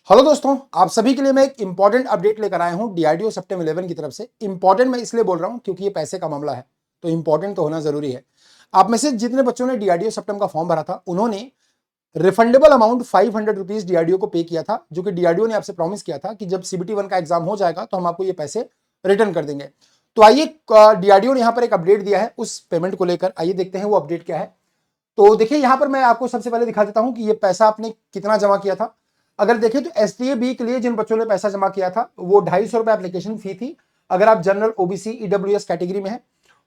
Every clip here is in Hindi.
हेलो दोस्तों, आप सभी के लिए मैं एक इंपॉर्टेंट अपडेट लेकर आया हूं डीआरडीओ सेप्टेम 11 की तरफ से। इंपॉर्टेंट मैं इसलिए बोल रहा हूं क्योंकि ये पैसे का मामला है, तो इंपॉर्टेंट तो होना जरूरी है। आप में से जितने बच्चों ने डीआरडीओ सेप्टेम का फॉर्म भरा था, उन्होंने रिफंडेबल अमाउंट 500 रुपीज डीआरडीओ को पे किया था, जो कि डीआरडीओ ने आपसे प्रॉमिस किया था कि जब सीबीटी 1 का एग्जाम हो जाएगा तो हम आपको ये पैसे रिटर्न कर देंगे। तो आइए, डीआरडीओ ने यहाँ पर एक अपडेट दिया है उस पेमेंट को लेकर। आइए देखते हैं वो अपडेट क्या है। तो देखिए, यहां पर मैं आपको सबसे पहले दिखा देता हूं कि ये पैसा आपने कितना जमा किया था। अगर देखें तो एसटीए बी के लिए जिन बच्चों ने पैसा जमा किया था वो 250 रुपए एप्लीकेशन फी थी, अगर आप जनरल ओबीसी ईडब्ल्यूएस कैटेगरी में है।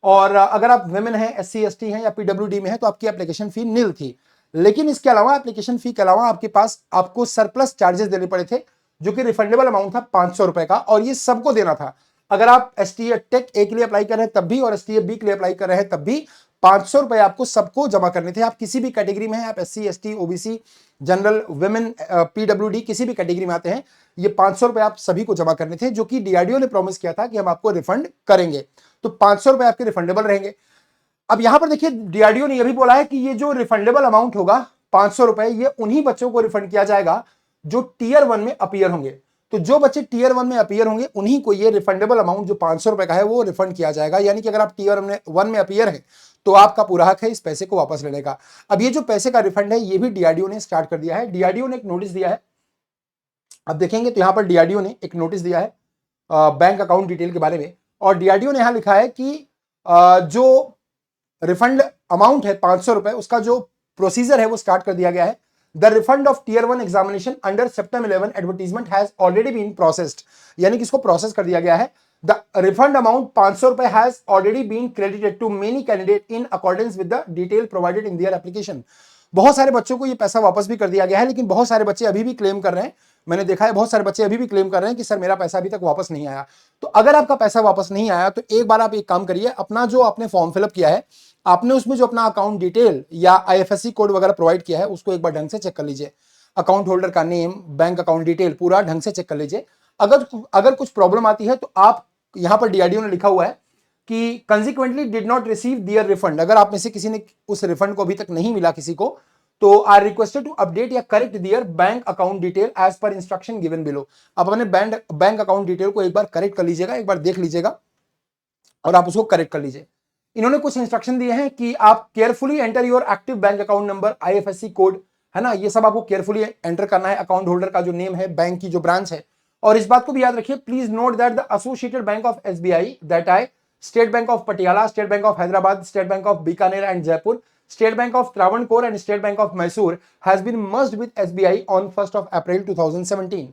और अगर आप वुमेन है, एससी एसटी है या पीडब्ल्यूडी में है तो आपकी एप्लीकेशन फी नील थी। लेकिन इसके अलावा एप्लीकेशन फी के अलावा आपके पास आपको सरप्लस चार्जेस देने पड़े थे, जो कि रिफंडेबल अमाउंट था 500 रुपए का, और ये सबको देना था। अगर आप एसटीए टेक ए के लिए अप्लाई कर रहे हैं तब भी और एसटीए बी के लिए अप्लाई कर रहे हैं तब भी 500 रुपए आपको सबको जमा करने थे। आप किसी भी कैटेगरी में हैं, आप SC ST OBC general women PWD किसी भी कैटेगरी में आते हैं, ये 500 रुपए आप सभी को जमा करने थे, जो कि डीआरडीओ ने प्रॉमिस किया था कि हम आपको रिफंड करेंगे। तो 500 रुपए आपके रिफंडेबल रहेंगे। अब यहां पर देखिए, डीआरडीओ ने यह भी बोला है कि ये जो रिफंडेबल अमाउंट होगा 500 रुपए, ये उन्हीं बच्चों को रिफंड किया जाएगा जो टीयर 1 में अपीयर होंगे। तो जो बच्चे टीयर 1 में अपीयर होंगे उन्हीं को ये रिफंडेबल अमाउंट जो 500 रुपए का है वो रिफंड किया जाएगा। यानी कि अगर आप टीयर 1 में अपीयर है तो आपका पूरा हक है इस पैसे को वापस लेने का। अब ये जो पैसे का रिफंड है ये भी डीआरडीओ ने स्टार्ट कर दिया है। डीआरडीओ ने एक नोटिस दिया है, अब देखेंगे तो यहां पर डीआरडीओ ने एक नोटिस दिया है बैंक अकाउंट डिटेल के बारे में। और डीआरडीओ ने यहां लिखा है कि जो रिफंड अमाउंट है 500 रुपए, उसका जो प्रोसीजर है वो स्टार्ट कर दिया गया है। The refund of tier 1 examination under September 11 advertisement has already been processed, यानी कि इसको प्रोसेस कर दिया गया है। द रिफंड अमाउंट 500 रुपए has already been credited to many candidate in accordance with the detail provided in their application. बहुत सारे बच्चों को ये पैसा वापस भी कर दिया गया है, लेकिन बहुत सारे बच्चे अभी भी क्लेम कर रहे हैं। मैंने देखा है बहुत सारे बच्चे अभी भी क्लेम कर रहे हैं कि सर मेरा पैसा अभी तक वापस नहीं आया। तो अगर आपका पैसा वापस नहीं आया तो एक बार आप एक काम करिए, अपना जो आपने फॉर्म फिलअप किया है, आपने उसमें जो अपना अकाउंट डिटेल या आईएफएससी कोड वगैरह प्रोवाइड किया है उसको एक बार ढंग से चेक कर लीजिए। अकाउंट होल्डर का नेम, बैंक अकाउंट डिटेल पूरा ढंग से चेक कर लीजिए। अगर कुछ प्रॉब्लम आती है तो आप, यहां पर डीआरडीओ ने लिखा हुआ है कि consequently did not receive their refund, अगर आप में से किसी ने उस रिफंड को अभी तक नहीं मिला किसी को, तो आर रिक्वेस्टेड टू अपडेट या correct their bank account detail as per instruction given below. आप अपने बैंक अकाउंट डिटेल को एक बार करेक्ट कर लीजिएगा, एक बार देख लीजिएगा और आप उसको करेक्ट कर लीजिए। इन्होंने कुछ इंस्ट्रक्शन दिए हैं कि आप carefully enter your active bank account number, IFSC code, है ना, ये सब आपको केयरफुली एंटर करना है। अकाउंट होल्डर का जो नेम है, बैंक की जो ब्रांच है, और इस बात को भी याद रखिए, please note that the associated bank of SBI, that I, state bank of Patiala, state bank of Hyderabad, state bank of Bikaner and Jaipur, State Bank of Travancore and State Bank of Mysore has been merged with SBI on 1st of April 2017.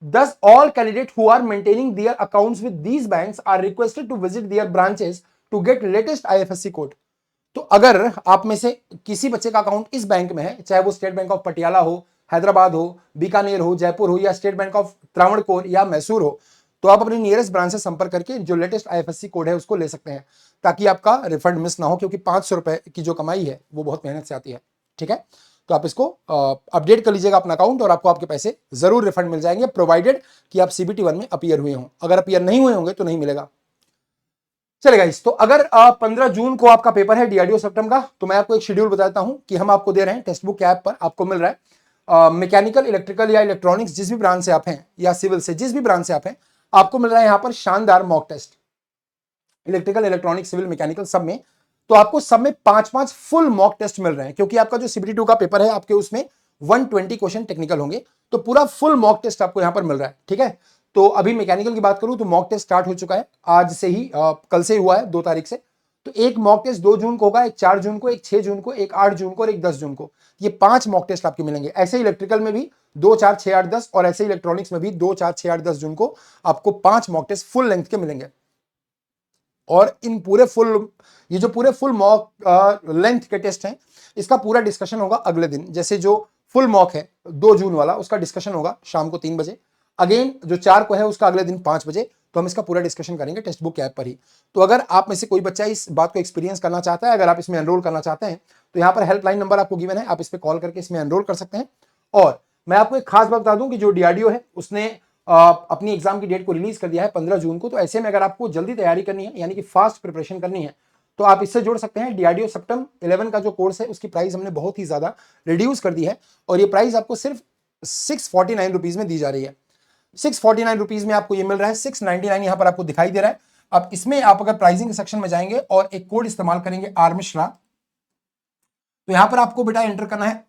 Thus, all candidates who are maintaining their accounts with these banks are requested to visit their branches to get latest IFSC code. तो अगर आप में से किसी बच्चे का अकाउंट इस बैंक में है, चाहे वो स्टेट बैंक ऑफ पटियाला हो, हैदराबाद हो, बीकानेर हो, जयपुर हो, या स्टेट बैंक ऑफ त्रावणकोर या मैसूर हो, तो आप अपनी नियरेस्ट ब्रांच से संपर्क करके जो लेटेस्ट आईएफएससी कोड है उसको ले सकते हैं, ताकि आपका रिफंड मिस ना हो, क्योंकि 500 रुपए की जो कमाई है वो बहुत मेहनत से आती है। ठीक है, तो आप इसको अपडेट कर लीजिएगा अपना अकाउंट और आपको आपके पैसे जरूर रिफंड मिल जाएंगे, प्रोवाइडेड कि आप सीबीटी 1 में अपीयर हुए हों। अगर अपीयर नहीं हुए होंगे तो नहीं मिलेगा। चलेगा इस, तो अगर 15 जून को आपका पेपर है डीआरडीओ सेप्टेम का, तो मैं आपको एक शेड्यूल बताता हूं कि हम आपको दे रहे हैं टेक्स्ट बुक के ऐप पर, आपको मिल रहा है मैकेनिकल, इलेक्ट्रिकल या इलेक्ट्रॉनिक्स जिस भी ब्रांच से आप हैं, या सिविल से जिस भी ब्रांच से आप हैं, आपको मिल रहा है यहां पर शानदार mock test, electrical, electronics, civil, mechanical सब में। तो आपको सब में 5-5 फुल मॉक टेस्ट मिल रहे हैं, क्योंकि आपका जो सीबीटी 2 का पेपर है आपके उसमें 120 क्वेश्चन टेक्निकल होंगे, तो पूरा फुल मॉक टेस्ट आपको यहां पर मिल रहा है। ठीक है, तो अभी मैकेनिकल की बात करूं तो मॉक टेस्ट स्टार्ट हो चुका है आज से ही, कल से ही हुआ है 2 तारीख से। तो एक मॉक टेस्ट 2 जून को होगा, एक 4 जून को, एक 6 जून को, एक 8 जून को और एक 10 जून को। ये 5 मॉक टेस्ट आपके मिलेंगे। ऐसे इलेक्ट्रिकल में भी 2, 4, 6, 8, 10, और ऐसे इलेक्ट्रॉनिक्स में भी 2, 4, 6, 8, 10 जून को आपको 5 मॉक टेस्ट फुल लेंथ के मिलेंगे। और इन पूरे फुल, ये जो पूरे फुल मॉक लेंथ के टेस्ट हैं, इसका पूरा डिस्कशन होगा अगले दिन। जैसे जो फुल मॉक है 2 जून वाला, उसका डिस्कशन होगा शाम को 3 बजे। अगेन जो 4 को है उसका अगले दिन 5 बजे। तो हम इसका पूरा डिस्कशन करेंगे टेक्स्ट बुक ऐप पर ही। तो अगर आप में से कोई बच्चा इस बात को एक्सपीरियंस करना चाहता है, अगर आप इसमें एनरोल करना चाहते हैं, तो यहाँ पर हेल्पलाइन नंबर आपको गिवन है, आप इस पर कॉल करके इसमें एनरोल कर सकते हैं। और मैं आपको एक खास बात बता दूं कि जो डीआरडीओ है उसने अपनी एग्जाम की डेट को रिलीज कर दिया है 15 जून को। तो ऐसे में अगर आपको जल्दी तैयारी करनी है, यानी कि फास्ट प्रिपरेशन करनी है, तो आप इससे जुड़ सकते हैं। डीआरडीओ सेप्टेम 11 का जो कोर्स है उसकी प्राइस हमने बहुत ही ज्यादा रिड्यूस कर दी है, और ये प्राइस आपको सिर्फ 649 रुपीज में दी जा रही है। 649 रुपीज में आपको ये मिल रहा है, 699 यहां पर आपको दिखाई दे रहा है। अब इसमें आप अगर प्राइसिंग सेक्शन में जाएंगे और एक कोड इस्तेमाल करेंगे आर मिश्रा, तो यहां पर आपको बेटा एंटर करना है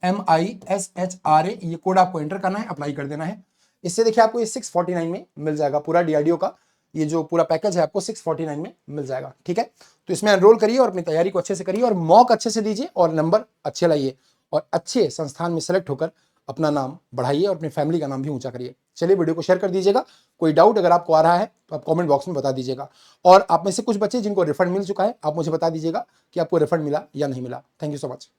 RMISHRA, ये कोड आपको एंटर करना है, अप्लाई कर देना है। इससे देखिए आपको ये 649 में मिल जाएगा, पूरा डीआरडीओ का ये जो पूरा पैकेज है आपको 649 में मिल जाएगा। ठीक है, तो इसमें एनरोल करिए और अपनी तैयारी को अच्छे से करिए और मॉक अच्छे से दीजिए और नंबर अच्छे लाइए और अच्छे संस्थान में सेलेक्ट होकर अपना नाम बढ़ाइए और अपनी फैमिली का नाम भी ऊंचा करिए। चलिए वीडियो को शेयर कर दीजिएगा। कोई डाउट अगर आपको आ रहा है तो आप कमेंट बॉक्स में बता दीजिएगा। और आप में से कुछ बच्चे जिनको रिफंड मिल चुका है, आप मुझे बता दीजिएगा कि आपको रिफंड मिला या नहीं मिला। Thank you so much.